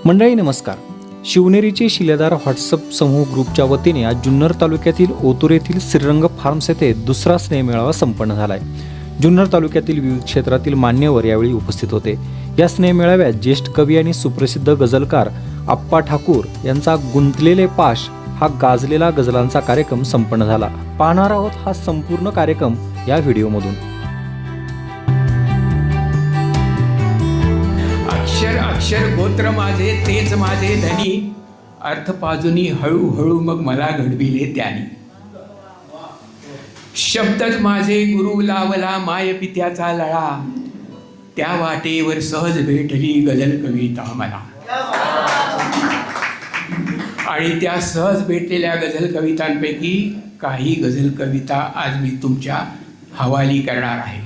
मंडळी नमस्कार. शिवनेरीचे शिलेदार व्हॉट्सअप समूह ग्रुपच्या वतीने आज जुन्नर तालुक्यातील ओतूर येथील श्रीरंग फार्म्स येथे दुसरा स्नेहमेळावा संपन्न झालाय. जुन्नर तालुक्यातील विविध क्षेत्रातील मान्यवर यावेळी उपस्थित होते. या स्नेहमेळाव्यात ज्येष्ठ कवी आणि सुप्रसिद्ध गझलकार आप्पा ठाकूर यांचा गुंतलेले पाश हा गाजलेला गझलांचा कार्यक्रम संपन्न झाला. पाहणार आहोत हा संपूर्ण कार्यक्रम या व्हिडिओमधून. अक्षर अक्षर गोत्र माझे तेच माझे धनी, अर्थ पाजुनी हळूहळू मग मला घडविले त्यानी. शब्दच माझे गुरु लावला माय पित्याचा लळा, त्या वाटेवर सहज भेटली गझल कविता मला. आणि त्या सहज भेटलेल्या गझल कवितांपैकी काही गझल कविता आज मी तुमच्या हवाली करणार आहे.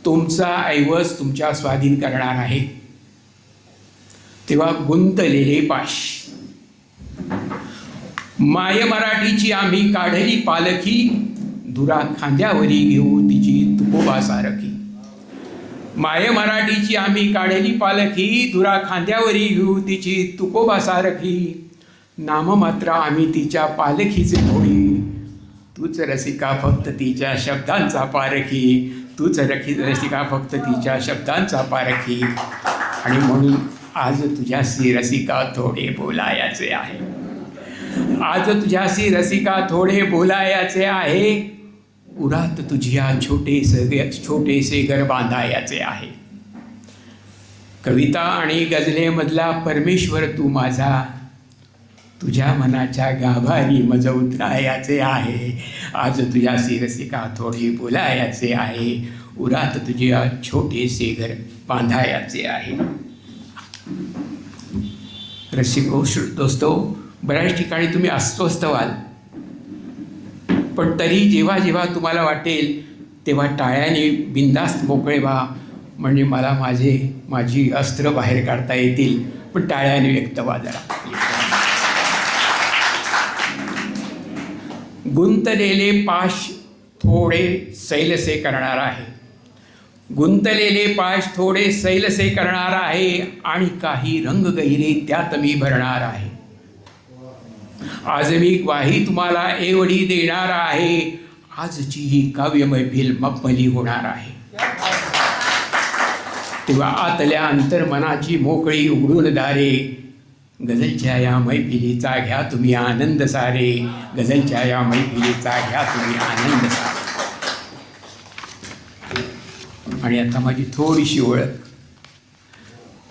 तुमचा ऐवज तुमच्या स्वाधीन करणार आहे. तेव्हा गुंतलेले पाश. माय मराठीची आम्ही काढली पालखी, धुरा खांद्यावरी घेऊ तिची तुकोबा सारखी. माय मराठीची आम्ही काढली पालखी, धुरा खांद्यावरी घेऊ तिची तुकोबा सारखी. नाम मात्र आम्ही तिच्या पालखीचे घोडी, तूच रसिका फक्त तिच्या शब्दांचा पारखी. तूच रसिका फक्त तिच्या शब्दांचा पारखी. आणि म्हणून आज तुझ्याशी रसिका थोडे बोलायचे आहे. आज तुझ्याशी रसिका थोडे बोलायचे आहे. उरात तुझ्या छोटेसे घर बांधायचे आहे. कविता आणि गझलेमधला परमेश्वर तू माझा, तुझ्या मनाच्या गाभारी मज उतरायचे आहे. आज तुझ्याशी रसिका थोडे बोलायचे आहे. उरात तुझ्या छोटेसे घर बांधायचे आहे. रसिको दोस्तो, बऱ्याच ठिकाणी तुम्ही अस्वस्थ व्हाल, पण तरी जेव्हा जेव्हा तुम्हाला वाटेल तेव्हा टाळ्याने बिनधास्त मोकळे व्हा. म्हणजे मला माझी अस्त्र बाहेर काढता येतील, पण टाळ्याने व्यक्त व्हा जरा. गुंतलेले पाश थोडे सैलसे करणार आहे. गुंतलेले पाश थोडे सैलसे करणार आहे. आणि काही रंग गहिरे त्यात मी भरणार आहे. आज मी ग्वाही तुम्हाला एवढी देणार आहे. आजची ही काव्य मैफिल मखमली होणार आहे. तेव्हा आतल्या अंतर्मनाची मोकळी उघडून दारे, गझलच्या या मैफिलीचा घ्या तुम्ही आनंद सारे. गझलच्या या मैफिलीचा घ्या तुम्ही आनंद सारे. आणि आता माझी थोडीशी ओळख.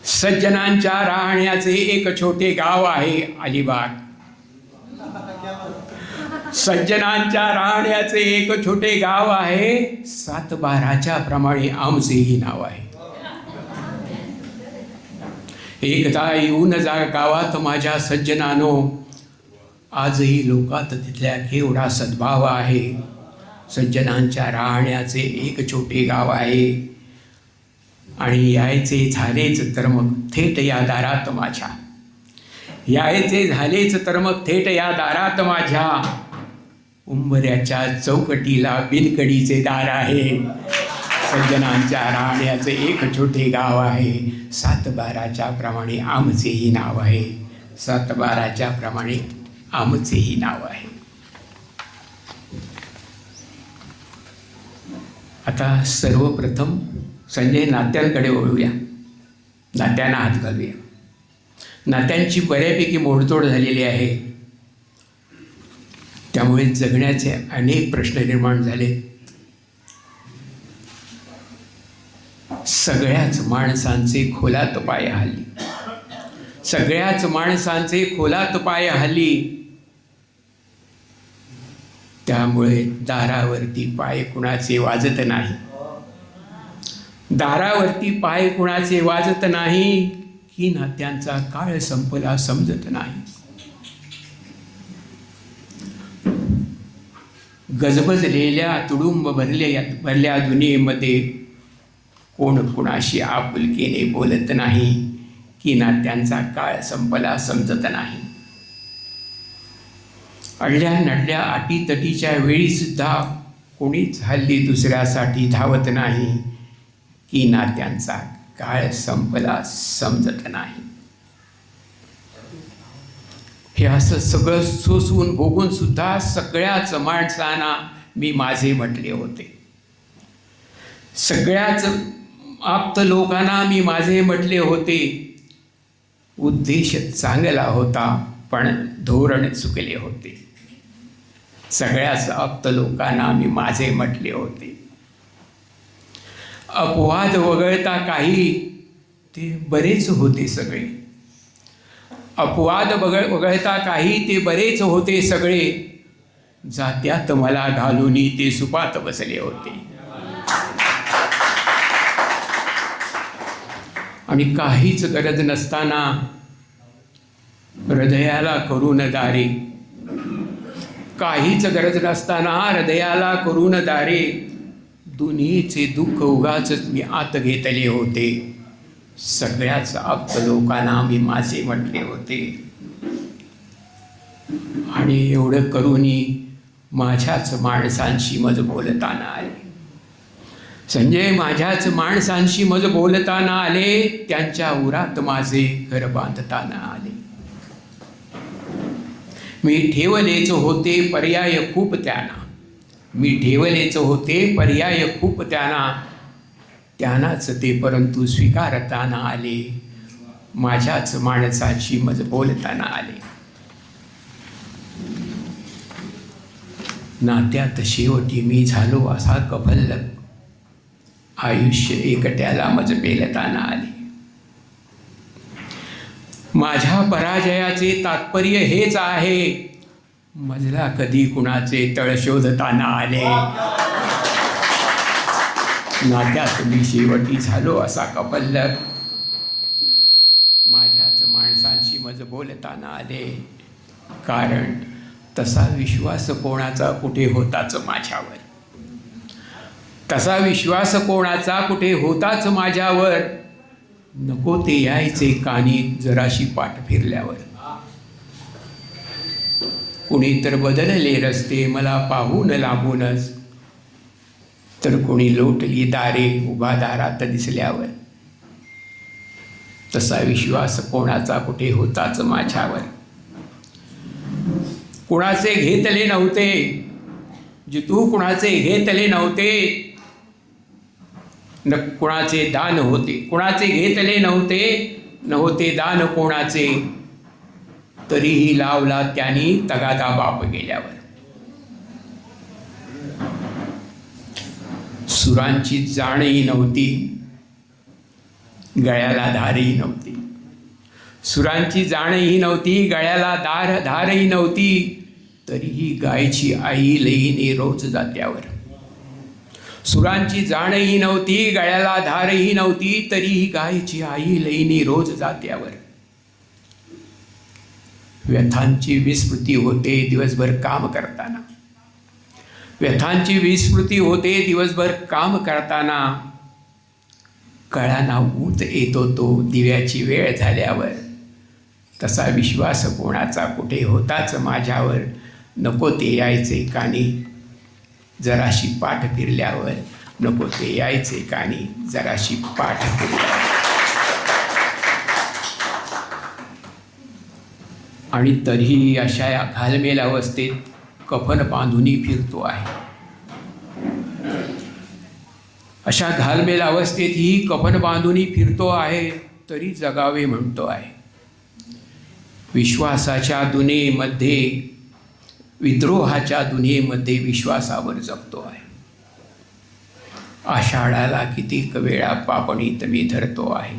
सज्जनांच्या राहण्याचे एक छोटे गाव आहे अलिबाग. सज्जनांच्या राहण्याचे एक छोटे गाव आहे. 7/12च्या प्रमाणे आमचेही नाव आहे. एकदा येऊन जा गावात माझ्या सज्जनानो, आजही लोकात तिथल्या केवढा सद्भाव आहे. सज्जनांच्या राहण्याचे एक छोटे गाव आहे. आणि यायचे झालेच तर मग थेट या दारात माझ्या. यायचे झालेच तर मग थेट या दारात माझ्या. उंबऱ्याच्या चौकटीला बिनकडीचे दार आहे. सज्जनांच्या राहण्याचे एक छोटे गाव आहे. 7/12च्या प्रमाणे आमचेही नाव आहे. 7/12च्या प्रमाणे आमचेही नाव आहे. आता सर्वप्रथम संजय नात्यांकडे वळूया. नात्यांना हात घालूया. नात्यांची बऱ्यापैकी मोडतोड झालेली आहे. त्यामुळे जगण्याचे अनेक प्रश्न निर्माण झाले. सगळ्याच माणसांचे खोलात पाय हल्ली. सगळ्याच माणसांचे खोलात पाय हल्ली. त्यामुळे दारावरती पाय कुणाचे वाजत नाही. दारावरती पाय कुणाचे वाजत नाही, की नात्यांचा काळ संपला समजत नाही. गजबजलेल्या तुडुंब भरल्या दुनियेमध्ये कोण कुणाशी आपुलकीने बोलत नाही, की नात्यांचा काळ संपला समजत नाही. अडल्या नडल्या अटीतटीच्या वेळीसुद्धा कोणीच हल्ली दुसऱ्यासाठी धावत नाही, की नात्यांचा काळ संपला समजत नाही. हे असं सगळं सोसून भोगून सुद्धा सगळ्याच माणसांना मी माझे म्हटले होते. सगळ्याच आप्त लोकांना मी माझे म्हटले होते. उद्देश चांगला होता पण धोरण चुकले होते. सगळ्याच आप्त लोकांना मी माझे म्हटले होते. अपवाद वगळता काही ते बरेच होते सगळे. अपवाद वगळता काही ते बरेच होते सगळे. जात्यात मला घालून ते सुपात बसले होते. आणि काहीच गरज नसताना हृदयाला करून दारे, काहीच गरज नसताना हृदयाला करून दारे, दुनियेचे दुःख उगाच मी आत घेतले होते. सगळ्याच आप्त लोकांना मी माझे म्हटले होते. आणि एवढं करूनही माझ्याच माणसांशी मज बोलताना आले. संजय माझ्याच माणसांशी मज बोलताना आले. त्यांच्या उरात माझे घर बांधताना आले. मी ठेवलेच होते पर्याय खूप त्यांना, मी ठेवलेच होते पर्याय खूप त्यांनाच ते परंतु स्वीकारताना आले. माझ्याच माणसाशी मज बोलताना आले. नात्यात शेवटी मी झालो असा कफल्लक, आयुष्य एकट्याला मज पेलताना आले. माझ्या पराजयाचे तात्पर्य हेच आहे, मजला कधी कुणाचे तळ शोधताना आले. नात्यात मी शेवटी झालो असा कफल्लक, माझ्याच माणसांशी मज बोलताना आले. कारण तसा विश्वास कोणाचा कुठे होताच माझ्यावर, तसा विश्वास कोणाचा कुठे होताच माझ्यावर. नको ते यायचे कानी जराशी पाठ फिरल्यावर. कुणी तर बदलले रस्ते मला पाहून लागूनच, तर कोणी लोटली दारे उभा दारात दिसल्यावर. तसा विश्वास कोणाचा कुठे होताच माझ्यावर. कुणाचे घेतले नव्हते जितू, कुणाचे घेतले नव्हते न कुणाचे दान होते. कुणाचे घेतले नव्हते दान कोणाचे, तरीही लावला त्यांनी तगादा बाप गेल्यावर. सुरांची जाणही नव्हती, गळ्याला धारही नव्हती. सुरांची जाणही नव्हती, गळ्याला धारही नव्हती, तरीही गायची आई लईने रोज जात्यावर. सुरांची जाणही नव्हती, गळ्याला धारही नव्हती, तरीही गायची आई लईने रोज जात्यावर. व्यथांची विस्मृती होते दिवसभर काम करताना, व्यथांची विस्मृती होते दिवसभर काम करताना. कळाना ऊत येतो तो दिव्याची वेळ झाल्यावर. तसा विश्वास कोणाचा कुठे होताच माझ्यावर. नको ते यायचे कानी जराशी पाठ फिरल्यावर, नको ते यायचे कानी जराशी पाठ फिरल्यावर. आणि तरीही अशा या घालमेल अवस्थेत कफन बांधूनही फिरतो आहे. अशा घालमेल अवस्थेतही कफन बांधूनही फिरतो आहे, तरी जगावे म्हणतो आहे. विश्वासाच्या दुनियेमध्ये, विद्रोहाच्या दुनियेमध्ये विश्वासावर जगतो आहे. आषाढाला कितीक वेळा पापणीत मी धरतो आहे.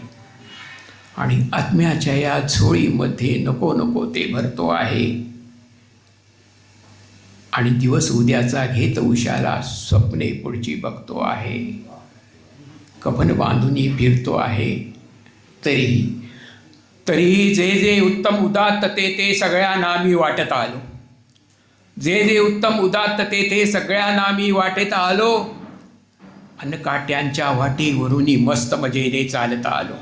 आणि आत्म्याच्या या झोळीमध्ये नको नको ते भरतो आहे. आणि दिवस उद्याचा घेत उशाला स्वप्ने पुढची बघतो आहे. कफन बांधूनही फिरतो आहे. तरीही जे जे उत्तम उदात्त ते सगळ्यांना मी वाटत आलो. जे जे उत्तम उदात्त ते सगळ्यांना मी वाटत आलो. अन्नकाट्यांच्या वाटेवरूनही मस्त मजेने चालत आलो.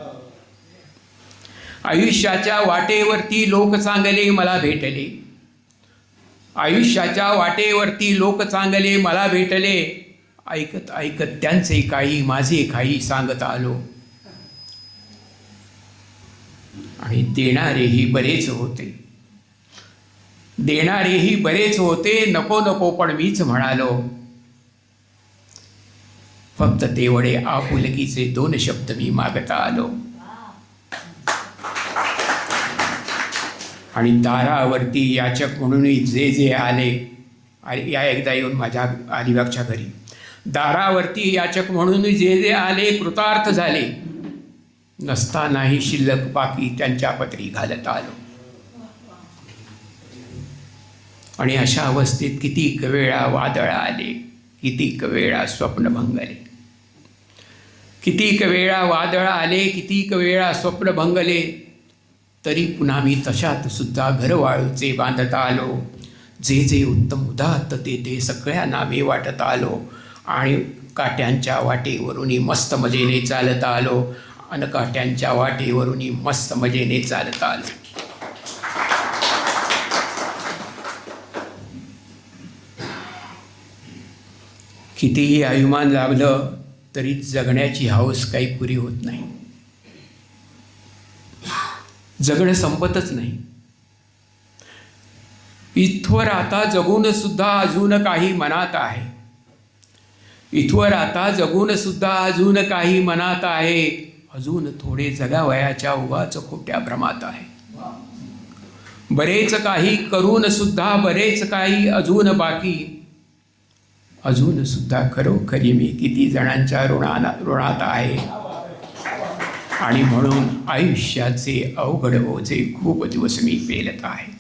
आयुष्याच्या वाटेवरती लोक चांगले मला भेटले. आयुष्याच्या वाटेवरती लोक चांगले मला भेटले. ऐकत ऐकत त्यांचे काही माझे काही सांगत आलो. आणि देणारेही बरेच होते. देणारेही बरेच होते, नको नको पण मीच म्हणालो. फक्त तेवढे आपुलकीचे 2 शब्द मी मागता आलो. आणि दारावरती याचक म्हणून जे जे आले, या एकदा येऊन माझ्या अलिबागच्या घरी, दारावरती याचक म्हणून जे जे आले कृतार्थ झाले, नसतानाही शिल्लक बाकी त्यांच्या पत्री घालत आलो. आणि अशा अवस्थेत कितीक वेळा वादळ आले, कितीक वेळा स्वप्न भंगले, कितीक वेळा वादळ आले, कितीक वेळा स्वप्न भंगले, तरी पुन्हा मी तशात सुद्धा घरवाळूचे बांधता आलो. जे जे उत्तम उदात्त ते सगळ्यांना मी वाटत आलो. आणि काट्यांच्या वाटेवरूनही मस्त मजेने चालत आलो. आणि काट्यांच्या वाटेवरूनही मस्त मजेने चालत आलो. कितीही आयुमान लाभलं तरी जगण्याची हौस काही पुरी होत नाही. जगणं संपतच नाही. इथवर आता जगून सुद्धा अजून काही मनात आहे. इथवर आता जगून सुद्धा अजून काही मनात आहे. अजून थोडे जगावयाच्या उगाच खोट्या भ्रमात आहे. बरेच काही करून सुद्धा बरेच काही अजून बाकी. अजून सुद्धा खरोखरी मी किती जणांच्या ऋणात आहे. आणि म्हणून आयुष्याचे अवघड ओझे खूप दिवस मी पेलत आहे.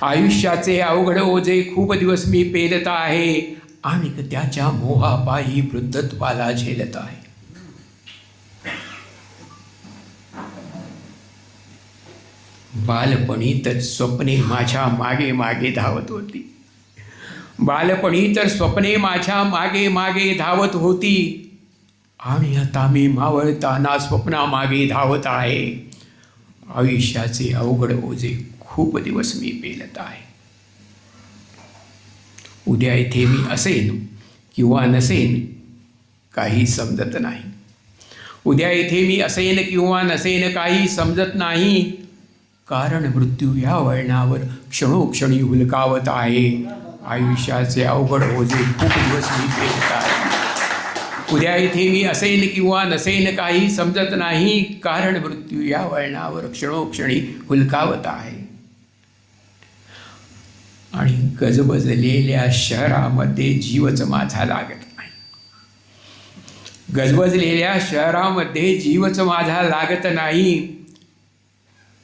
आयुष्याचे अवघड ओझे खूप दिवस मी पेलत आहे. आणि त्याच्या मोहापायी वृद्धत्वाला झेलत आहे. बालपणी तर स्वप्ने माझ्या मागे मागे धावत होती. बालपणी तर स्वप्ने माझ्या मागे मागे धावत होती. आणि आता मी मावळताना स्वप्नामागे धावत आहे. आयुष्याचे अवघड ओझे खूप दिवस मी पेलत आहे. उद्या इथे मी असेन किंवा नसेन काही समजत नाही. उद्या इथे मी असेन किंवा नसेन काही समजत नाही. कारण मृत्यू या वळणावर क्षणोक्षणी हुलकावत आहे. आयुष्याचे अवघड ओझे खूप दिवस मी पेलत आहे. उद्या इथे मी असेन किंवा नसेन काही समजत नाही. कारण मृत्यू या वळणावर क्षणोक्षणी हुलकावत आहे. आणि गजबजलेल्या शहरामध्ये जीवच माझा लागत नाही. गजबजलेल्या शहरामध्ये जीवच माझा लागत नाही.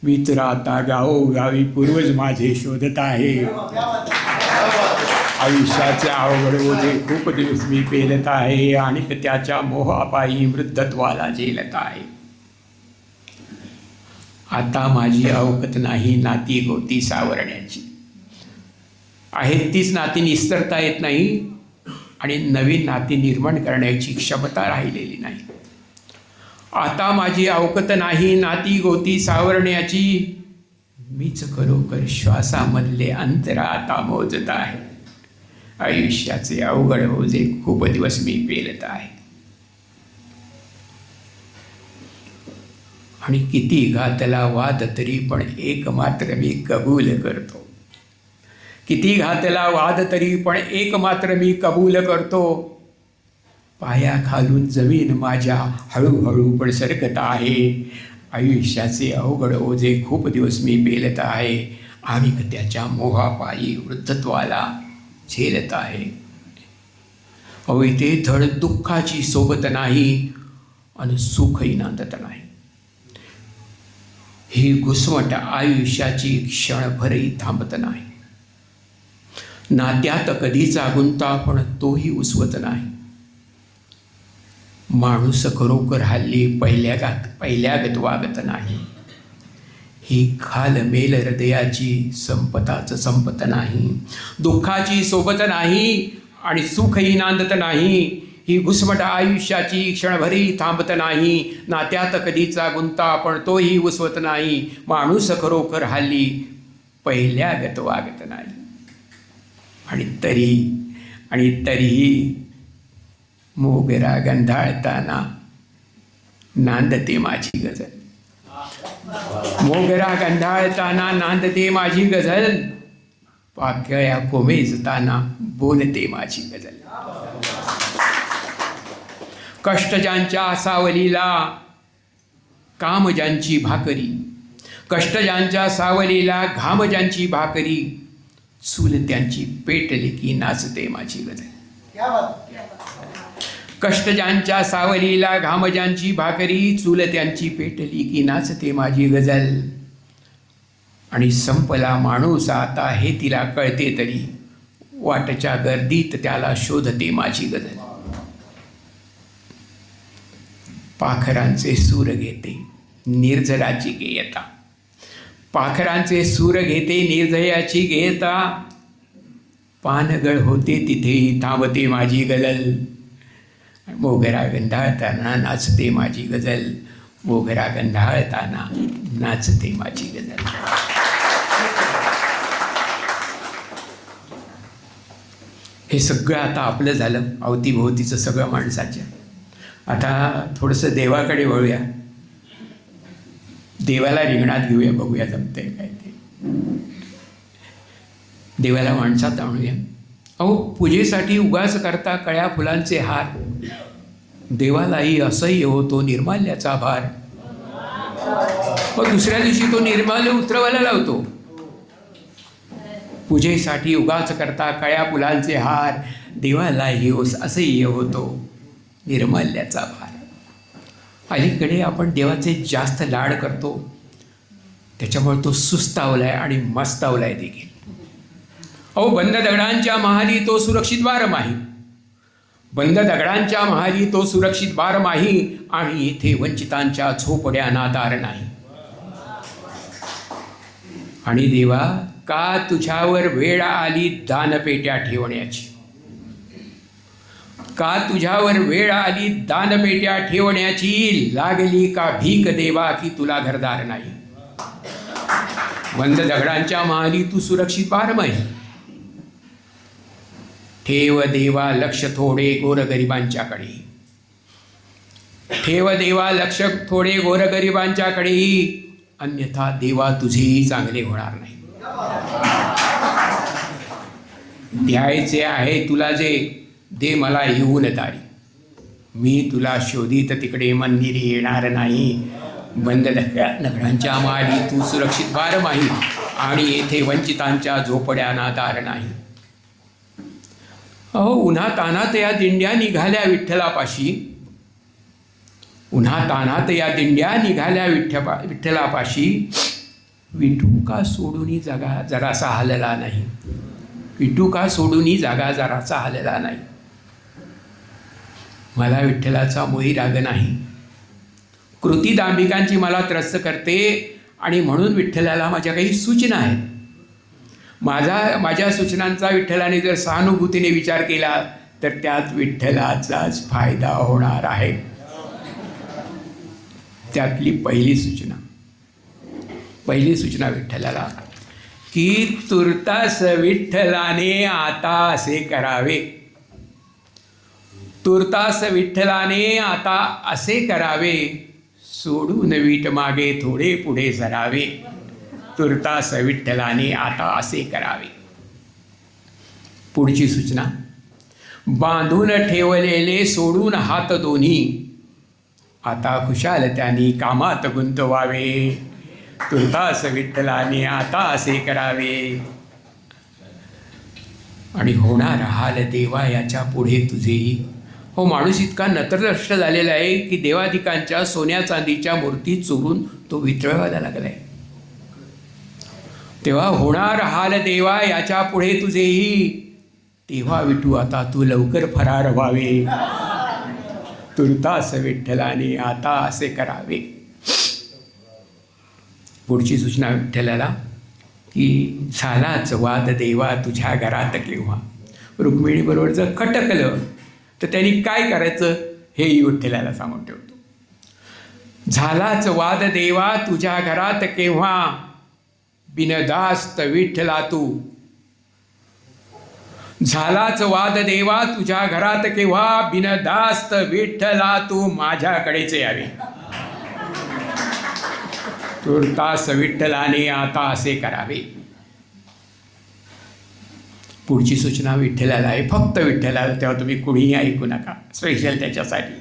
मी तर आता गावोगावी पूर्वज माझे शोधत आहे. आयुष्याचे अवघड ओझे खूप दिवस मी पेलत आहे. आणि त्याच्या मोहापायी वृद्धत्वाला झेलत आहे. आता माझी अवकत नाही नाती गोती सावरण्याची. आहेत तीच नाती निस्तरता येत नाही. आणि नवीन नाती निर्माण करण्याची क्षमता राहिलेली नाही. आता माझी अवकत नाही नाती गोती सावरण्याची. मीच खरोखर श्वासामधले अंतर आता मोजत आहे. आयुष्याचे अवघड ओझे खूप दिवस मी पेलत आहे. आणि किती घातला वाद तरी पण एक मात्र मी कबूल करतो. किती घातला वाद तरी पण एक मात्र मी कबूल करतो. पायाखालून जमीन माझ्या हळूहळू पण सरकत आहे. आयुष्याचे अवघड ओझे खूप दिवस मी पेलत आहे. आणि त्याच्या मोहापायी वृद्धत्वाला झेलत आहे. अहो इथे धड दुःखाची सोबत नाही आणि सुखही नांदत नाही. ही घुसमट आयुष्याची क्षणभरही थांबत नाही. नात्यात कधीचा गुंता पण तोही उसवत नाही. माणूस खरोखर हल्ली पहिल्यागत वागत नाही. ही खालमेल हृदयाची संपत नाही. दुःखाची सोबत नाही आणि सुखही नांदत नाही. ही घुसमट आयुष्याची क्षणभरही थांबत नाही. नात्यात कधीचा गुंता पण तोही उसवत नाही. माणूस खरोखर हल्ली पहिल्यागत वागत नाही. आणि तरीही मोगरा गंधाळताना नांदते माझी गजल. मोगरा गंधाळताना नांदते माझी गझल, पाकळ्या कोमेजताना बोलते माझी गझल. कष्ट ज्यांच्या सावलीला काम ज्यांची भाकरी, कष्ट ज्यांच्या सावलीला घाम ज्यांची भाकरी, चूल त्यांची पेटली की नाचते माझी गझल. कष्ट ज्यांच्या सावलीला घाम ज्यांची भाकरी, चूल त्यांची पेटली की नाचते माझी गझल. आणि संपला माणूस आता हे तिला कळते तरी, वाटच्या गर्दीत त्याला शोधते माझी गझल. पाखरांचे सूर घेते निर्झराची गेयता, पाखरांचे सूर घेते निर्झयाची गेयता, पानगळ होते तिथे थांबते माझी गझल. मोगरा गंधाळताना नाचते माझी गझल, मोगरा गंधाळताना नाचते माझी गझल. हे सगळं आता आपलं झालं, अवतीभोवतीचं सगळं माणसाच्या. आता थोडंसं देवाकडे वळूया, देवाला रिंगणात घेऊया, बघूया जमतंय काय ते. देवाला माणसात आणूया. अहो, पूजेसाठी उगाच करता कळ्या फुलांचे हार, देवालाही असह्य होतो निर्माल्याचा भार. मग दुसऱ्या दिवशी तो निर्माल्य उतरवायला लावतो. पूजेसाठी उगाच करता कळ्या फुलांचे हार, देवालाही असह्य होतो निर्माल्याचा भार. अलीकडे आपण देवाचे जास्त लाड करतो, त्याच्यामुळे तो सुस्तावलाय आणि मस्तावलाय देखील. अहो, बंद दगडांच्या महाली तो सुरक्षित बारमाही, बंद दगडांच्या महाली तो सुरक्षित बारमाही, आणि येथे वंचितांच्या झोपड्यांना दार नाही. आणि देवा, का तुझ्यावर वेळ आली दानपेट्या ठेवण्याची, का तुझ्यावर वेळ आली दानपेट्या ठेवण्याची, लागली का भीक देवा की तुला घरदार नाही. बंद दगडांच्या महाली तू सुरक्षित बारमाही, ठेव देवा लक्ष थोडे गोरगरिबांच्याकडे, ठेव देवा लक्ष थोडे गोरगरिबांच्याकडेही, अन्यथा देवा तुझेही चांगले होणार नाही. द्यायचे आहे तुला जे, दे मला येऊन दारी, मी तुला शोधित तिकडे मंदिरी येणार नाही. बंद दगडांच्या माळी तू सुरक्षित बारमाही, आणि येथे वंचितांच्या झोपड्यांना दार नाही. अहो, उन्हा तानात या दिंड्या निघाल्या विठ्ठलापाशी, उन्हा तानात या दिंड्या निघाल्या विठ्ठलापाशी, विठू का सोडून जागा जरासा हलला नाही, विठू का सोडून जागा जरासा हलला नाही. मला विठ्ठलाचा मोही राग नाही, कृती दांभिकांची मला त्रस्त करते, आणि म्हणून विठ्ठलाला माझ्या काही सूचना आहेत. माझ्या सूचनांचा विठ्ठलाने जर सहानुभूतीने विचार केला तर त्यात विठ्ठलाचाच फायदा होणार आहे. त्यातली पहिली सूचना विठ्ठलाला की तुर्तास विठ्ठलाने आता असे करावे, तुर्तास विठ्ठलाने आता असे करावे, सोडून वीट मागे थोडे पुढे सरावे, तुर्तास विठ्ठलाने आता असे करावे. पुढची सूचना, बांधून ठेवलेले सोडून हात दोन्ही, आता खुशाल त्यांनी कामात गुंतवावे, तुर्तास विठ्ठलाने आता असे करावे. आणि होणार हाल देवा याच्या पुढे तुझेही. हो, माणूस इतका नतरदृष्ट झालेला आहे की देवाधिकांच्या सोन्या चांदीच्या मूर्ती चोरून तो वितळवायला लागला आहे. तेव्हा होणार हाल देवा याच्या पुढे तुझेही, तेव्हा विठू आता तू लवकर फरार व्हावे, तुर्तास विठ्ठलाने आता असे करावे. पुढची सूचना विठ्ठलाला की झालाच वाद देवा तुझ्या घरात केव्हा. रुक्मिणीबरोबर जर खटकलं तर त्यांनी काय करायचं हेही विठ्ठलाला सांगून ठेवतो. झालाच वाद देवा तुझ्या घरात केव्हा, बिनधास्त विठ्ठला तू. झालाच वाद देवा तुझ्या घरात केव्हा, बिनधास्त विठ्ठला तू माझ्याकडेच यावे. तुर्तास विठ्ठलाने आता असे करावे. पुढची सूचना विठ्ठलाला आहे, फक्त विठ्ठलाला, तेव्हा तुम्ही कुणीही ऐकू नका, स्पेशल त्याच्यासाठी.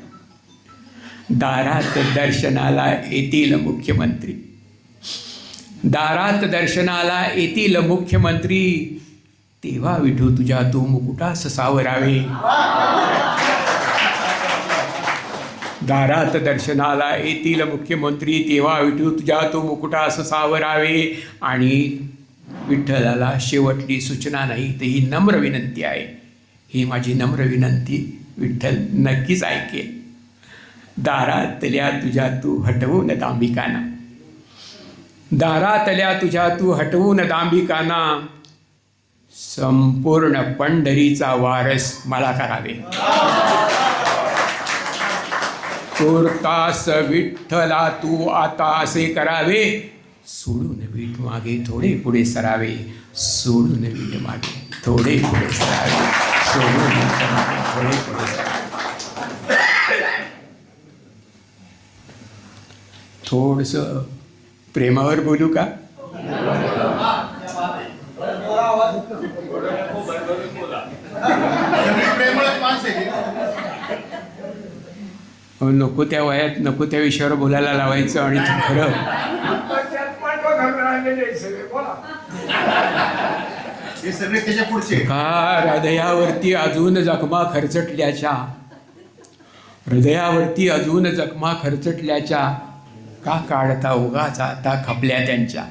दारात दर्शनाला येतील मुख्यमंत्री, दारात दर्शनाला येतील मुख्यमंत्री, तेव्हा विठू तुझ्या तू मुकुटास सावरावे. दारात दर्शनाला येतील मुख्यमंत्री, तेव्हा विठू तुझ्या तू मुकुटास सावरावे. आणि विठ्ठलाला शेवटली सूचना नाही, तर ही नम्र विनंती आहे. ही माझी नम्र विनंती विठ्ठल नक्कीच ऐकेल. दारातल्या तुझ्या तू हटवून दांभिकाना, दारातल्या तुझ्या तू हटवून दांभिकाना, संपूर्ण पंढरीचा वारस मला करावे. तुर्तास विठ्ठला तू आता असे करावे, सोडून वीट मागे थोडे पुढे सरावे, सोडून वीट मागे थोडे पुढे सरावे, सोडून वीट मागे थोडे पुढे सरावे. थोडंसं प्रेमावर बोलू का? नको त्या वयात नको त्या विषयावर बोलायला लावायचं आणि ते खरं. का हृदयावरती अजून जखमा खरचटल्याच्या, हृदयावरती अजून जखमा खरचटल्याच्या, का काढता उगाच आता खपल्या त्यांच्या.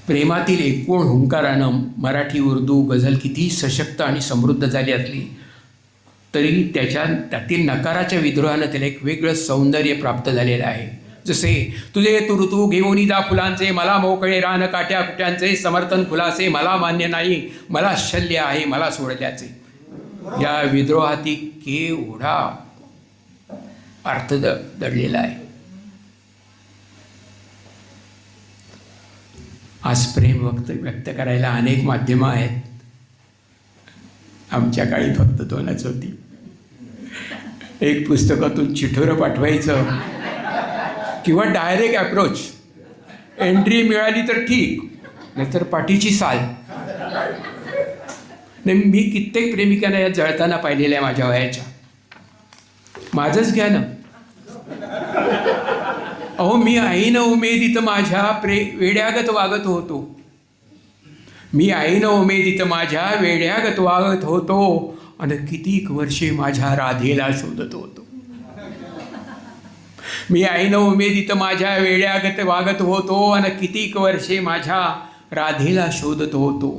प्रेमातील एकूण हुंकारानं मराठी उर्दू गझल कितीही सशक्त आणि समृद्ध झाली असली तरी त्यातील नकाराच्या विद्रोहानं त्याला एक वेगळं सौंदर्य प्राप्त झालेलं आहे. जसे तुझे तू ऋतू घेऊन जा फुलांचे, मला मोकळे रान काट्या कुट्यांचे, समर्थन फुलाचे मला मान्य नाही, मला शल्य आहे मला सोडल्याचे. या विद्रोहाती केवढा अर्थ दडलेला आहे. आज प्रेम व्यक्त करायला अनेक माध्यमं आहेत. आमच्या काळी फक्त दोनच होती. एक पुस्तकातून चिठोरं पाठवायचं किंवा डायरेक्ट अप्रोच. एंट्री मिळाली तर ठीक, नाहीतर पाठीची साल. नाही, मी कित्येक प्रेमिकांना यात जळताना पाहिलेलं आहे माझ्या वयाच्या. माझंच घ्या ना. अहो, मी आईनं उमेदीत माझ्या वेड्यागत वागत होतो. मी आईनं उमेदीत माझ्या वेड्यागत वागत होतो आणि कितीक वर्षे माझ्या राधेला शोधत होतो. मी आईनं उमेदीत माझ्या वेड्यागत वागत होतो आणि कितीक वर्षे माझ्या राधेला शोधत होतो.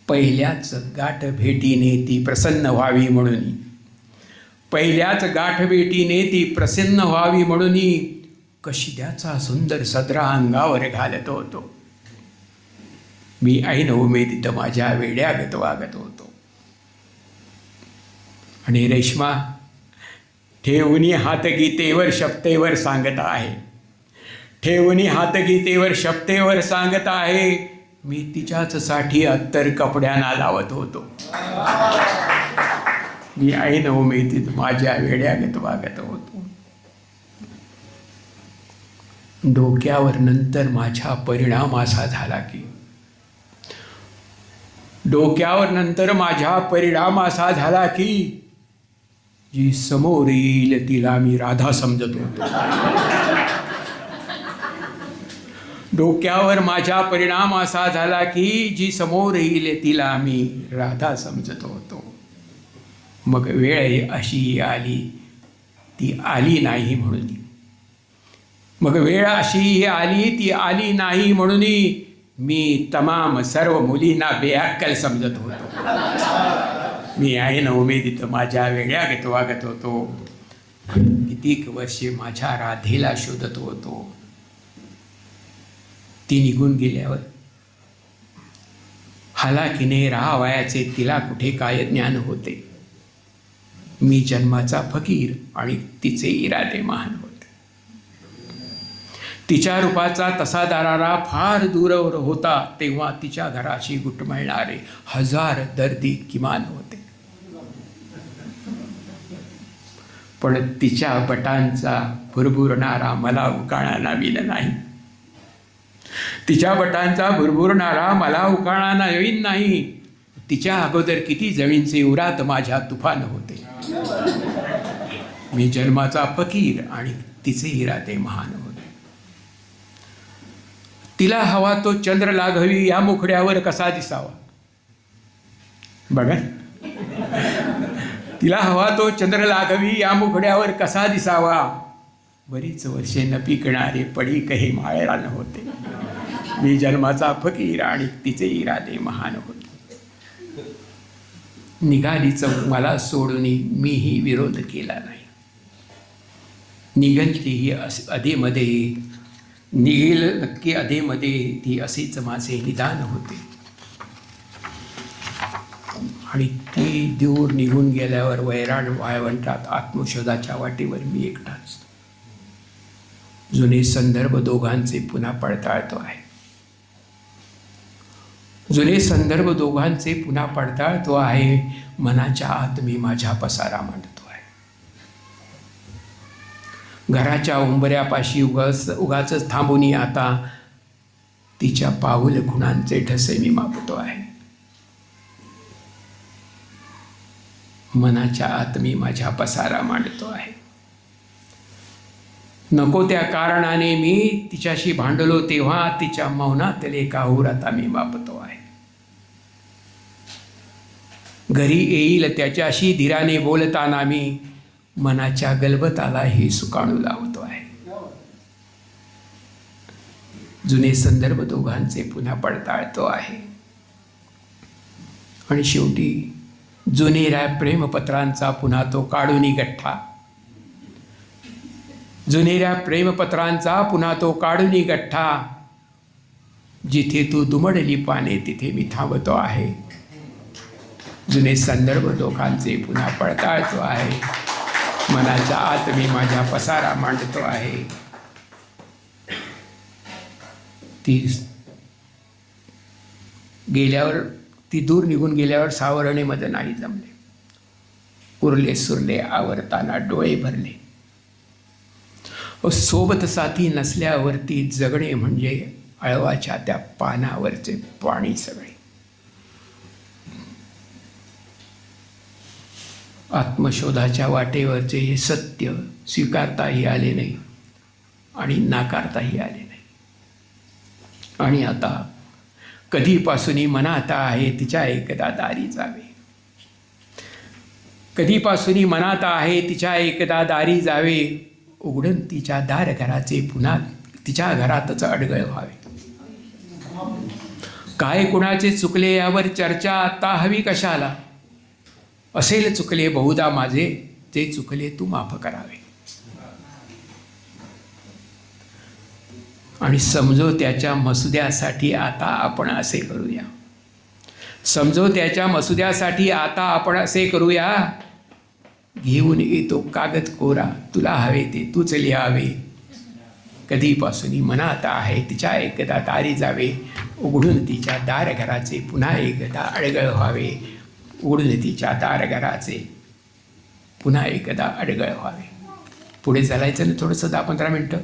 पहिल्याच गाठ भेटीने ती प्रसन्न व्हावी म्हणून, पहिल्याच गाठ भेटीने ती प्रसन्न व्हावी म्हणून कशिद्याचा सुंदर सदरा अंगावर घालत होतो. मी ऐन उमेदीत माझ्या वेड्यागत वागत होतो. आणि रेश्मा ठेवणी हातगीतेवर शपथेवर सांगत आहे, ठेवणी हातगीतेवर शपथेवर सांगत आहे, मी तिच्याच साठी अत्तर कपड्यांना लावत होतो. मी ऐन उमेदीत माझ्या वेड्यागत वागत होतो. डोक्यावर नंतर माझ्या परिणाम असा झाला की, डोक्यावर नंतर माझ्या परिणाम असा झाला की, जी समोर येईल तिला मी राधा समजत होतो. डोक्यावर माझ्या परिणाम असा झाला की, जी समोर येईल तिला मी राधा समजत होतो. मग वेळ अशी आली, ती आली नाही म्हणून. मग वेळ अशी आली, ती आली नाही म्हणून मी तमाम सर्व मुलींना बेअक्कल समजत होतो. मी ऐन उमेदीत माझ्या वेड्यागत वागत होतो. कितीक वर्षे माझ्या राधेला शोधत होतो. ती निघून गेल्यावर हालाकीने राहावयाचे तिला कुठे काय ज्ञान होते. मी जन्माचा फकीर आणि तिचे इरादे महान होते. तिच्या रूपाचा तसा दरारा फार दूरवर होता, तेव्हा तिच्या घराशी घुटमळणारे 1000 दर्दी किमान होते. पण तिच्या बटांचा भुरभुरणारा मला उकाळा नवीन नाही. तिच्या बटांचा भुरभुरणारा मला उकाळा नवीन नाही. तिच्या अगोदर किती जमीनचे उरात माझ्या तुफान होते. मी जन्माचा फकीर आणि तिचे इरादे महान होते. तिला हवा तो चंद्र लाघवी या मुखड्यावर कसा दिसावा. बघा, तिला हवा तो चंद्र लाघवी या मुखड्यावर कसा दिसावा. बरीच वर्षे न पिकणारे पडीक हे माळरान होते. मी जन्माचा फकीर आणि तिचे इरादे महान होते. निघालीच मला सोडून मीही विरोध केला नाही. निघेल तीही अधेमध्ये, निघेल नक्की अधेमध्ये ती असेच माझे निदान होते. आणि ती दूर निघून गेल्यावर वैराण वाळवंटात आत्मशोधाच्या वाटेवर मी एकटाच. जुने संदर्भ दोघांचे पुन्हा पडताळतो आहे. जुने संदर्भ दोघांचे पुन्हा पडताळतो आहे. मनाच्या आत मी माझ्या पसारा मांडतो आहे. घराच्या उंबऱ्यापाशी उगाच थांबून आता तिच्या पाऊल खुणांचे ठसे मी मापतो आहे. मनाच्या आत मी माझ्या पसारा मांडतो आहे. नको त्या कारणाने मी तिच्याशी भांडलो तेव्हा तिच्या मौनातले काहूर आता मी मापतो आहे. घरी येईल त्याच्याशी धीराने बोलताना मी मनाच्या गलबताला हे सुकाणू लावतो आहे. जुने संदर्भ दोघांचे पुन्हा पडताळतो आहे. आणि शेवटी जुनेऱ्या प्रेमपत्रांचा पुन्हा तो काढूनी गठ्ठा. जुनेऱ्या प्रेमपत्रांचा पुन्हा तो काढूनी गठ्ठा. जिथे तू दुमडली पाने तिथे मी थांबतो आहे. जुने संदर्भ दोघांचे पुन्हा पडताळतो आहे. मनाच्या आत मी माझ्या पसारा मांडतो आहे. ती दूर निघून गेल्यावर सावरणे मध्ये नाही जमले. उरले सुरले आवरताना डोळे भरले. सोबत साथी नसल्यावरती जगणे म्हणजे अळवाच्या त्या पानावरचे पाणी सगळे. आत्मशोधाच्या वाटेवरचे हे सत्य स्वीकारताही आले नाही आणि नाकारताही आले नाही. आणि आता कधीपासून मनात आहे तिच्या एकदा दारी जावे. कधीपासून मनात आहे तिच्या एकदा दारी जावे. उघडून तिच्या दारघराचे पुन्हा तिच्या घरातच अडगळ व्हावे. काय कुणाचे चुकले यावर चर्चा आता हवी कशाला. असेल चुकले बहुधा माझे, ते चुकले तू माफ करावे. आणि समझोत्याच्या मसुद्यासाठी आता आपण असे करूया. समझोत्याच्या मसुद्यासाठी आता आपण असे करूया. घेऊन येतो कागद कोरा, तुला हवे ते तूच लिहावे. कधीपासून मनात आहे तिच्या एकदा दारी जावे. उघडून तिच्या दारघराचे पुन्हा एकदा अडगळ व्हावे. उघडून तिच्या दारघराचे पुन्हा एकदा अडगळ व्हावे. पुढे चालायचं ना थोडंसं 10-15 मिनटं.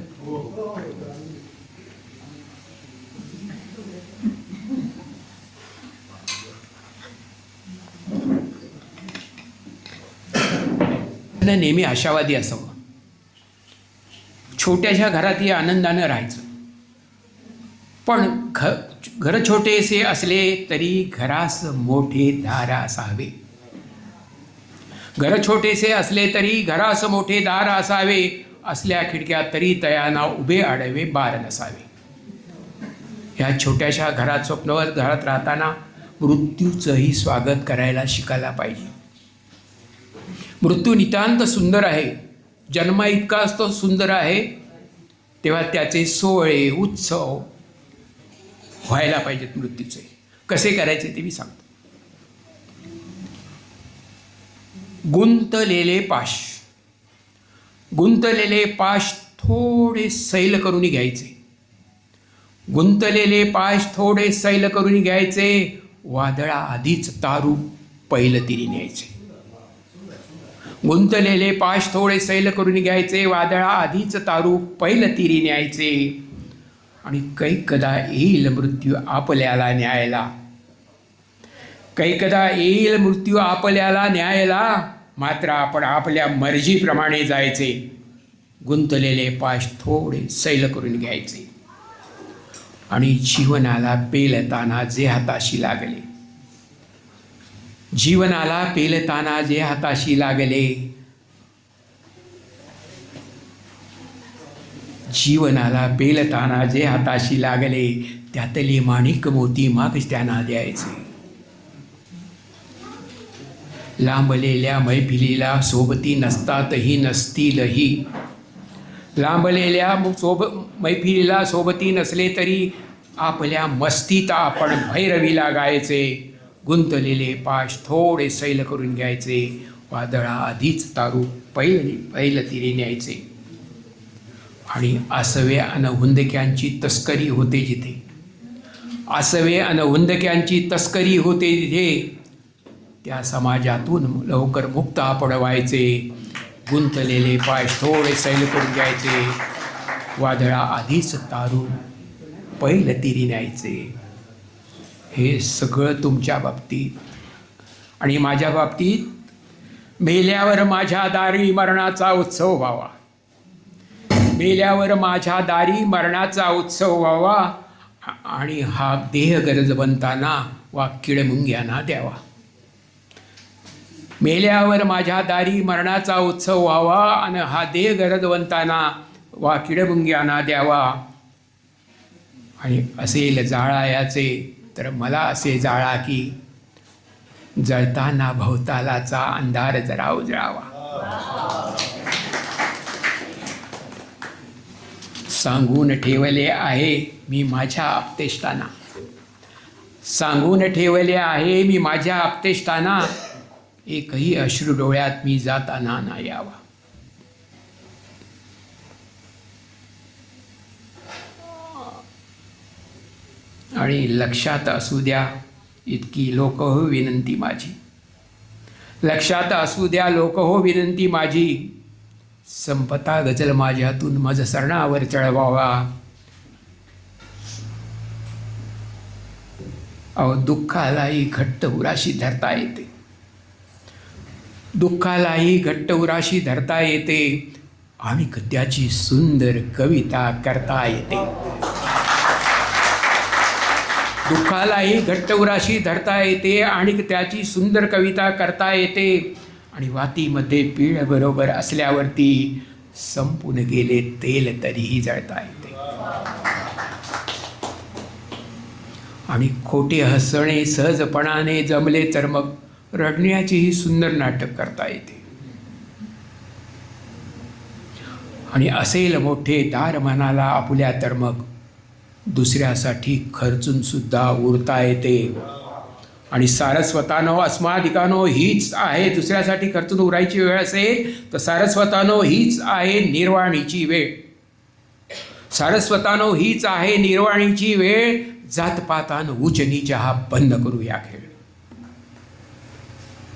नेहमी आशावादी असावं. छोट्याशा घरातही आनंदानं राहायचं. पण घर छोटेसे असले तरी घरास मोठे दार असावे. घर छोटेसे असले तरी घरास मोठे दार असावे. असल्या खिडक्या तरी तयाना उभे आडवे बार नसावे. ह्या छोट्याशा घरात स्वप्नवत घरात राहताना मृत्यूचंही स्वागत करायला शिकायला पाहिजे. मृत्यू नितांत सुंदर आहे. जन्मा इतकाच तो सुंदर आहे. तेव्हा त्याचे सोहळे उत्सव व्हायला पाहिजेत मृत्यूचे. कसे करायचे ते मी सांगतो. गुंतलेले पाश. गुंतलेले पाश थोडे सैल करून घ्यायचे. गुंतलेले पाश थोडे सैल करून घ्यायचे. वादळा आधीच तारू पैलतीरी न्यायचे. गुंतलेले पाश थोडे सैल करून घ्यायचे, वादळा आधीच तारू पैल तिरी न्यायचे. आणि कैकदा येईल मृत्यू आपल्याला न्यायला, कैकदा येईल मृत्यू आपल्याला न्यायला, मात्र आपण आपल्या मर्जीप्रमाणे जायचे. गुंतलेले पाश थोडे सैल करून घ्यायचे. आणि जीवनाला पेलताना जे हाताशी लागले, जीवनाला पेलताना जे हाताशी लागले, जीवनाला पेलताना जे हाताशी लागले, त्यातले माणिक मोती माग त्यांना द्यायचे. लांबलेल्या मैफिलीला सोबती नसतातही नसतीलही, लांबलेल्या मैफिलीला सोबती नसले तरी आपल्या मस्तीत आपण भैरवीला गायचे. गुंतलेले पाश थोडे सैल करून घ्यायचे, वादळा आधीच तारू पैल तिरी न्यायचे. आणि आसवे अन हुंदक्यांची तस्करी होते जिथे, आसवे अन हुंदक्यांची तस्करी होते तिथे, त्या समाजातून लवकर मुक्त आपण व्हायचे. गुंतलेले पाय थोडे सैल करून घ्यायचे, वादळा आधीच तारू पैल तिरी न्यायचे. हे सगळं तुमच्या बाबतीत आणि माझ्या बाबतीत. मेल्यावर माझ्या दारी मरणाचा उत्सव व्हावा, मेल्यावर माझ्या दारी मरणाचा उत्सव व्हावा. आणि हा देह गरजवंतांना वा किडमुंग्यांना द्यावा. मेल्यावर माझ्या दारी मरणाचा उत्सव व्हावा आणि हा देह गरजवंतांना वा किडमुंग्यांना द्यावा. आणि असेल जाळायाचे तर मला असे जाळा की, जळताना भवतालाचा अंधार जरा उजळावा. सांगून ठेवले आहे मी माझ्या आपतेष्टांना, सांगून ठेवले आहे मी माझ्या आपतेष्टांना, एकही अश्रू डोळ्यात मी जाताना ना यावा. आणि लक्षात असू द्या इतकी लोक हो विनंती माझी, लक्षात असू द्या लोक हो विनंती माझी. संपता गजल माझ्यातून मज सरणावर चढवावा. अहो दुःखालाही घट्ट उराशी धरता येते, दुःखालाही घट्ट उराशी धरता येते आणि त्याची सुंदर कविता करता येते. दुःखालाही घट्ट उराशी धरता येते आणि त्याची सुंदर कविता करता येते. आणि वातीमध्ये पीळ बरोबर असल्यावरती संपून गेले तेल तरीही जळता येते. आणि खोटे हसणे सहजपणाने जमले तर मग रडण्याचेही सुंदर नाटक करता येते. आणि असेल मोठे दार मनाला आपुल्या तर मग दुसऱ्यासाठी खर्चून सुद्धा उरता येते. आणि सारस्वतानो अस्मादिकानो हीच आहे, दुसऱ्यासाठी खर्चून उरायची वेळ असेल तर सारस्वतानो हीच आहे निर्वाणीची वेळ, सारस्वतानो हीच आहे निर्वाणीची वेळ. जातपातान उच्च नीच हा बंद करूया खेळ.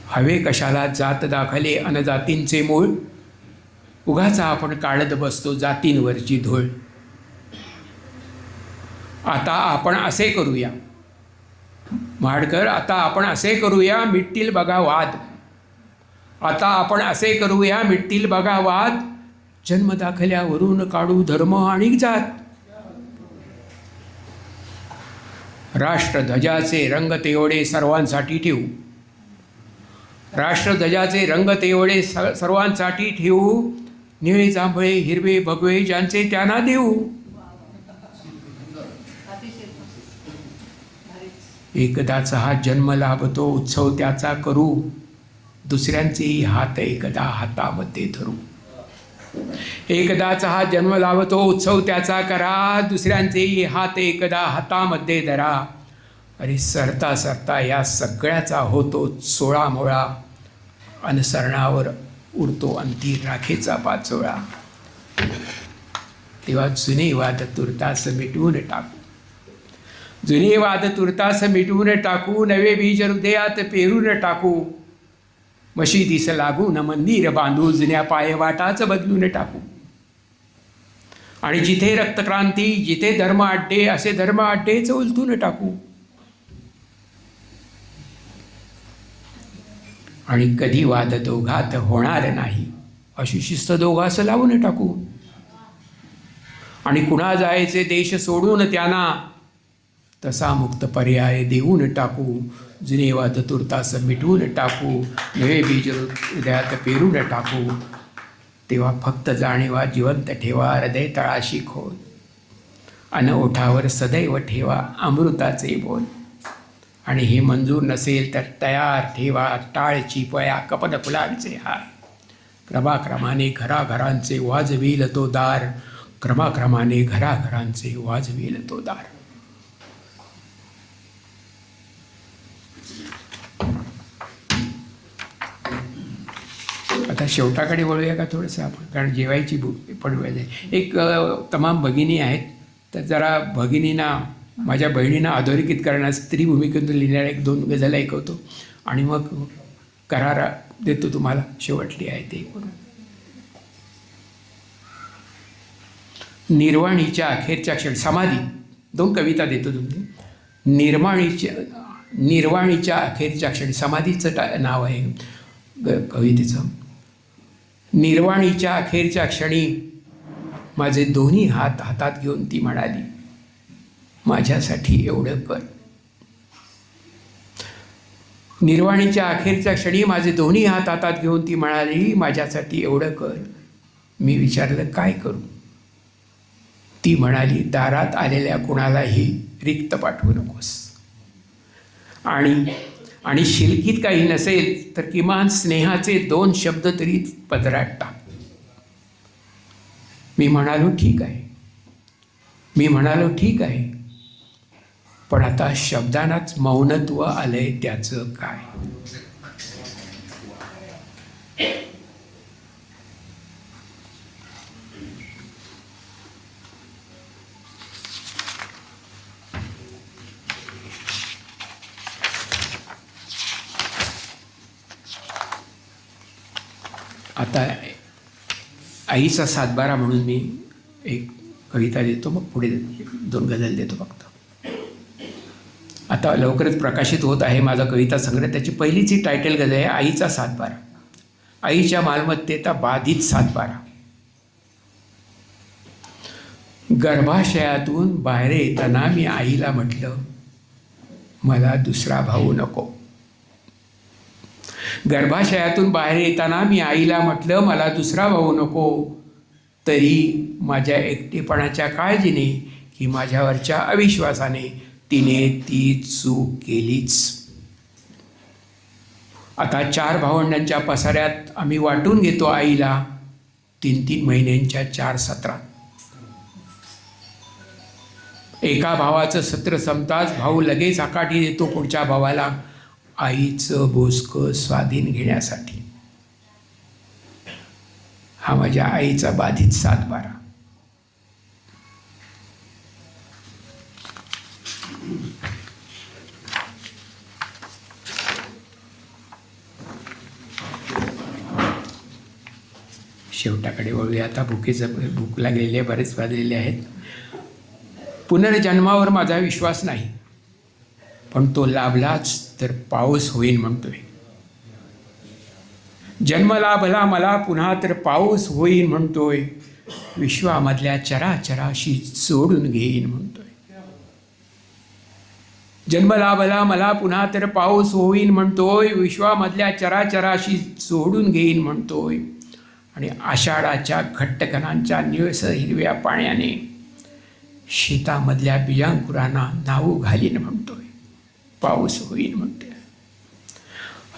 हवे कशाला जात दाखले अन जातींचे मूळ, उगाचा आपण काढत बसतो जातींवरची धूळ. आता आपण असे करूया माडकर, आता आपण असे करूया मिटतील बघा वाद, आता आपण असे करूया मिटतील बघा वाद. जन्मदाखल्यावरून काढू धर्म आणि जात. राष्ट्रध्वजाचे रंग तेवढे सर्वांसाठी ठेवू, राष्ट्रध्वजाचे रंग तेवढे सर्वांसाठी ठेवू. निळे जांभळे हिरवे भगवे ज्यांचे त्यांना देऊ. एकदाचा हा जन्म लाभतो उत्सव त्याचा करू, दुसऱ्यांचेही हात एकदा हातामध्ये धरू. एकदाचा हा जन्म लाभतो उत्सव त्याचा करा, दुसऱ्यांचेही हात एकदा हातामध्ये धरा. अरे सरता सरता या सगळ्याचा होतो 16 मोळा, अनुसरणावर उरतो अंती राखेचा पाचोळा. तेव्हा जुने वाद तुर्तास मिटवून टाकू, जुने वाद तुर्तास मिटवून टाकू. नवे बीज हृदयात पेरून टाकू. मशिदीस लागून मंदिर बांधू, जुन्या पायवाटाच बदलून टाकू. आणि जिथे रक्तक्रांती, जिथे धर्म अड्डे, असे धर्म अड्डेच उलथून टाकू. आणि कधी वाद दोघात होणार नाही, अशी शिस्त दोघास लावून टाकू. आणि कुणा जायचे देश सोडून त्यांना, तसा मुक्त पर्याय देऊन टाकू. जुने वाद तुर्तास मिटवून टाकू, नवे बीज हृदयात पेरून टाकू. तेव्हा फक्त जाणीवा जिवंत ठेवा, हृदय तळाशी खोल. अन ओठावर सदैव ठेवा अमृताचे बोल. आणि हे मंजूर नसेल तर तयार ठेवा टाळची पया, कपन फुलांचे हार. क्रमाक्रमाने घराघरांचे वाजवील तो दार, क्रमाक्रमाने घराघरांचे वाजवील तो दार. आता शेवटाकडे वळूया का थोडंसं आपण, कारण जेवायची भूक पडवायची. एक तमाम भगिनी आहेत, तर जरा भगिनींना, माझ्या बहिणींना अधोरेखित करण्यास स्त्री भूमिकेतून लिहिणाऱ्या 1-2 गझल ऐकवतो आणि मग करार देतो तुम्हाला. शेवटली आहे ते करून. निर्वाणीच्या अखेरच्या क्षण, समाधी 2 कविता देतो तुम्ही. निर्वाणीच्या अखेरच्या क्षणी, समाधीचं नाव आहे कवितेचं. निर्वाणीच्या अखेरच्या क्षणी माझे दोन्ही हात हातात घेऊन ती म्हणाली, माझ्यासाठी एवढं कर. निर्वाणीच्या अखेरच्या क्षणी माझे दोन्ही हात हातात घेऊन ती म्हणाली, माझ्यासाठी एवढं कर. मी विचारलं, काय करू? ती म्हणाली, दारात आलेल्या कुणालाही रिक्त पाठवू नकोस. आणि शिलकीत काही नसेल तर किमान स्नेहाचे 2 शब्द तरी पदरात टाक. मी म्हणालो ठीक आहे. पण आता शब्दांनाच मौनत्व आलंय, त्याचं काय? आता आईचा सातबारा म्हणून मी एक कविता देतो, मग पुढे 2 गझल देतो फक्त. आता लवकरच प्रकाशित होत आहे माझा कविता संग्रह. त्याची पहिलीच ही टायटल गझल आहे, आईचा सातबारा. आईच्या मालमत्तेचा बाधित सातबारा. गर्भाशयातून बाहेर येताना मी आईला म्हटलं, मला दुसरा भाऊ नको. गर्भाशयातून बाहेर येताना मी आईला म्हटलं, मला दुसरा भाऊ नको. तरी माझ्या एकटेपणाच्या काळजीने की माझ्यावरच्या अविश्वासाने तिने ती चूक केलीच. आता 4 भावंडांच्या पसाऱ्यात आम्ही वाटून घेतो आईला 3-3 महिन्यांच्या 4 सत्रात. एका भावाचं सत्र संपताच भाऊ लगेच आकाठी देतो पुढच्या भावाला आईचं बोसकं स्वाधीन घेण्यासाठी. हा माझ्या आईचा बाधित सातबारा. शेवटाकडे वळूया आता. भूक लागलेली आहे, बरेच वाजलेले आहेत. पुनर्जन्मावर माझा विश्वास नाही, पण तो लाभलाच तर पाऊस होईल म्हणतोय. जन्म लाभला मला पुन्हा तर पाऊस होईल म्हणतोय. विश्वामधल्या चराचराशी जोडून घेईन म्हणतोय. जन्म लाभला मला पुन्हा तर पाऊस होईल म्हणतोय. विश्वामधल्या चराचराशी जोडून घेईन म्हणतोय. आणि आषाढाच्या घट्टकणांच्या निळसर हिरव्या पाण्याने शेतामधल्या बिजांकुरांना नावू घालीन म्हणतोय. पाऊस होईल म्हणतोय.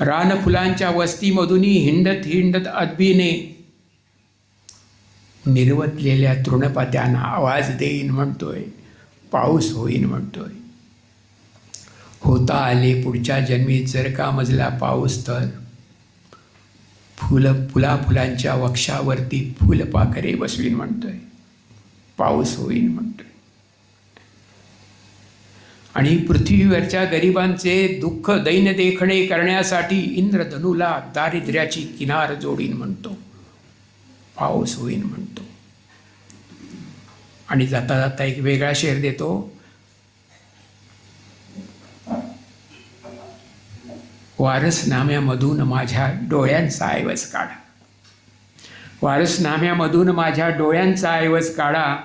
रानफुलांच्या वस्तीमधूनही हिंडत हिंडत अदबीने निर्वतलेल्या तृणपात्यांना आवाज देईन म्हणतोय. पाऊस होईन म्हणतोय. होता आले पुढच्या जन्मी जर का मजला पाऊस तर फुलांच्या वक्षावरती फुलपाखरे बसवीन म्हणतोय. पाऊस होईन म्हणतोय. आणि पृथ्वीवरच्या गरिबांचे दुःख दैन देखणे करण्यासाठी इंद्रधनुला दारिद्र्याची किनार जोडीन म्हणतो, पाऊस होईन म्हणतो. आणि जाता जाता एक वेगळा शेर देतो, वारसनाम्यामधून माझ्या डोळ्यांचा ऐवज काढा, वारसनाम्यामधून माझ्या डोळ्यांचा ऐवज काढा,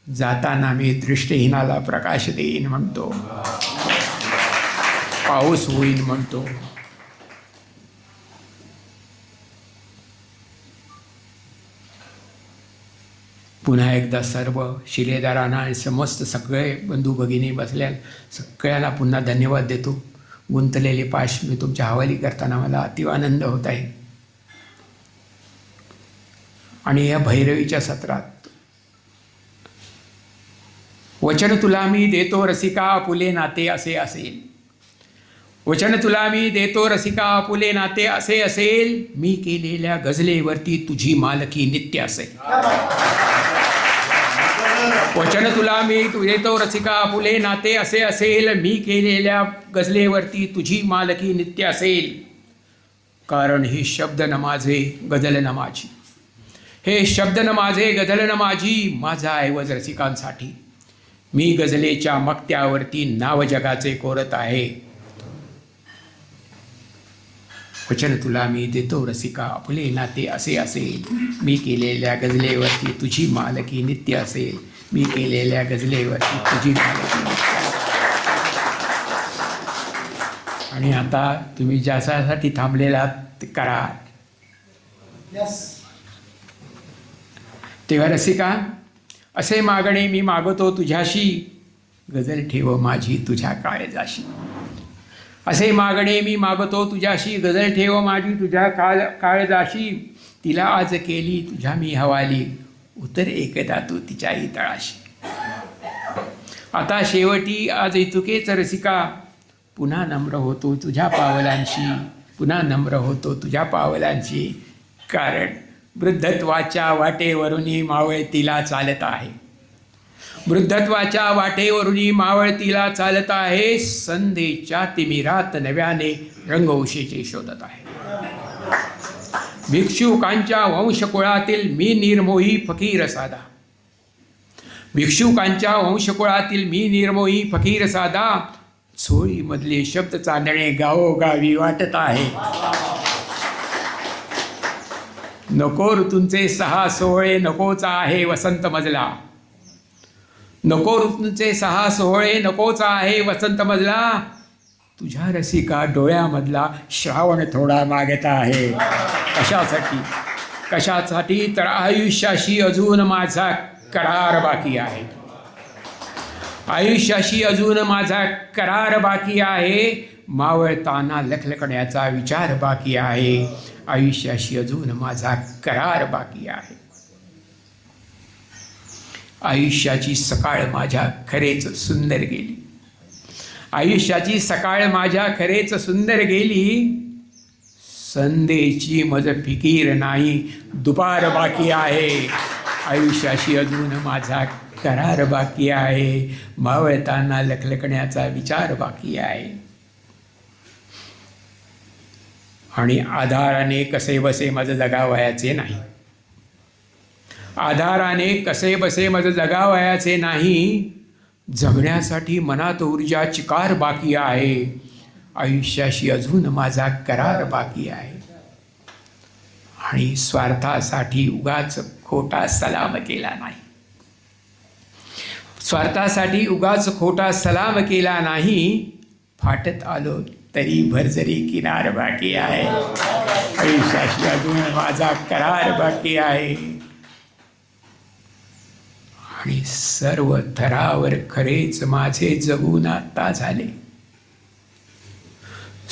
जाताना मी दृष्टिहीनाला प्रकाश देईन म्हणतो, पाऊस होईन म्हणतो. पुन्हा एकदा सर्व शिलेदारांना आणि समस्त सगळे बंधू भगिनी बसल्या सगळ्यांना पुन्हा धन्यवाद देतो. गुंतलेले पाश मी तुमच्या हवाली करताना मला अति आनंद होत आहे. आणि या भैरवीच्या सत्रात वचन तुला मी देतो रसिका आपुले नाते असे असेल, वचन तुला मी देतो रसिका आपुले नाते असे असेल, मी केलेल्या गझलेवरती तुझी मालकी नित्य असेल. वचन तुला मी देतो रसिका आपुले नाते असे असेल, मी केलेल्या गझलेवरती तुझी मालकी नित्य असेल. कारण हे शब्द न माझे गझल न माझी, हे शब्द न माझे गझल न माझी, माझा ऐवज रसिकांसाठी. मी गझलेच्या मक्त्यावरती नाव जगाचे कोरत आहे. वचन तुला मी देतो रसिका आपुले नाते असे असेल, मी केलेल्या गझलेवरती तुझी मालकी नित्य असेल, मी केलेल्या गझलेवरती तुझी मालकी नित्य असेल. आणि आता तुम्ही ज्यासाठी थांबलेला ते करा. तेव्हा रसिका असे मागणे मी मागतो तुझ्याशी, गझल ठेव माझी तुझ्या काळजाशी. असे मागणे मी मागतो तुझ्याशी, गझल ठेव माझी तुझ्या काळजाशी. तिला आज केली तुझ्या मी हवाली, उतर एकदा तू तिच्याही तळाशी. आता शेवटी आज इतुकेच रसिका, पुन्हा नम्र होतो तुझ्या पावलांशी, पुन्हा नम्र होतो तुझ्या पावलांशी. कारण वृद्धत्वाच्या वाटेवरूनही मावळतीला चालत आहे, वृद्धत्वाच्या वाटेवरूनही मावळतीला चालत आहे. संध्येच्या तिमिरात नव्याने रंगवशीचे शोधत आहे. भिक्षुकांच्या वंशकुळातील मी निर्मोही फकीर साधा, भिक्षुकांच्या वंशकुळातील मी निर्मोही फकीर साधा. झोळीमधले शब्द चांदणे गावोगावी वाटत आहे. नको ऋतूंचे 6 सोहळे नकोचा आहे वसंत मजला, नको ऋतूंचे 6 सोहळे नकोचा आहे वसंत मजला. तुझ्या रसिका डोळ्यामधला श्रावण थोडा मागत आहे. कशासाठी? कशासाठी? तर आयुष्याशी अजून माझा करार बाकी आहे, आयुष्याशी अजून माझा करार बाकी आहे. मावळताना लखलखण्याचा विचार बाकी आहे, आयुष्याशी अजून माझा करार बाकी आहे. आयुष्याची सकाळ माझ्या खरेच सुंदर गेली, आयुष्याची सकाळ माझ्या खरेच सुंदर गेली. संध्येची मज फिकीर नाही, दुपार बाकी आहे, आयुष्याशी अजून माझा करार बाकी आहे. मावळताना लखलखण्याचा विचार बाकी आहे. आणि आधाराने कसे बसे माझं जगावयाचे नाही, आधाराने कसे बसे माझं जगावयाचे नाही. जगण्यासाठी मनात ऊर्जा चिकार बाकी आहे, आयुष्याशी अजून माझा करार बाकी आहे. आणि स्वार्थासाठी उगाच खोटा सलाम केला नाही, स्वार्थासाठी उगाच खोटा सलाम केला नाही. फाटत आलो तरी भरजरी किनार बाकी आहे, आयुष्याशी अजून माझा करार बाकी आहे. आणि सर्व थरावर खरेच माझे जगून आता झाले,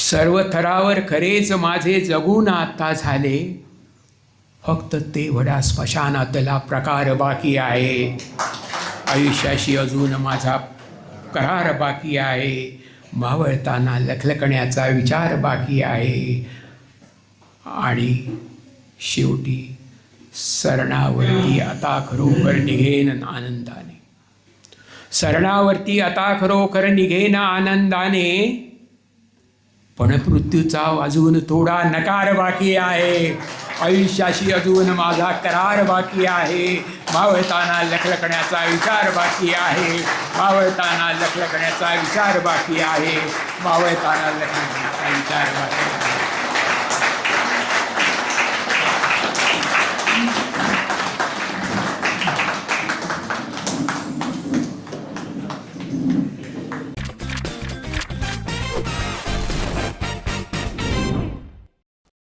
सर्व थरावर खरेच माझे जगून आता झाले. फक्त तेवढा स्मशानातला प्रकार बाकी आहे, आयुष्याशी अजून माझा करार बाकी आहे. मावळताना लखलखण्याचा विचार बाकी आहे. आणि शेवटी सरणावरती आता खरोखर निघेन आनंदाने, सरणावरती आता खरोखर निघेना आनंदाने, पण मृत्यूचा अजून थोडा नकार बाकी आहे. आयुष्याशी अजून माझा करार बाकी आहे. मावळताना लखलखण्याचा विचार बाकी आहे. मावळताना लखलखण्याचा विचार बाकी आहे. मावळताना लखलखण्याचा विचार बाकी आहे.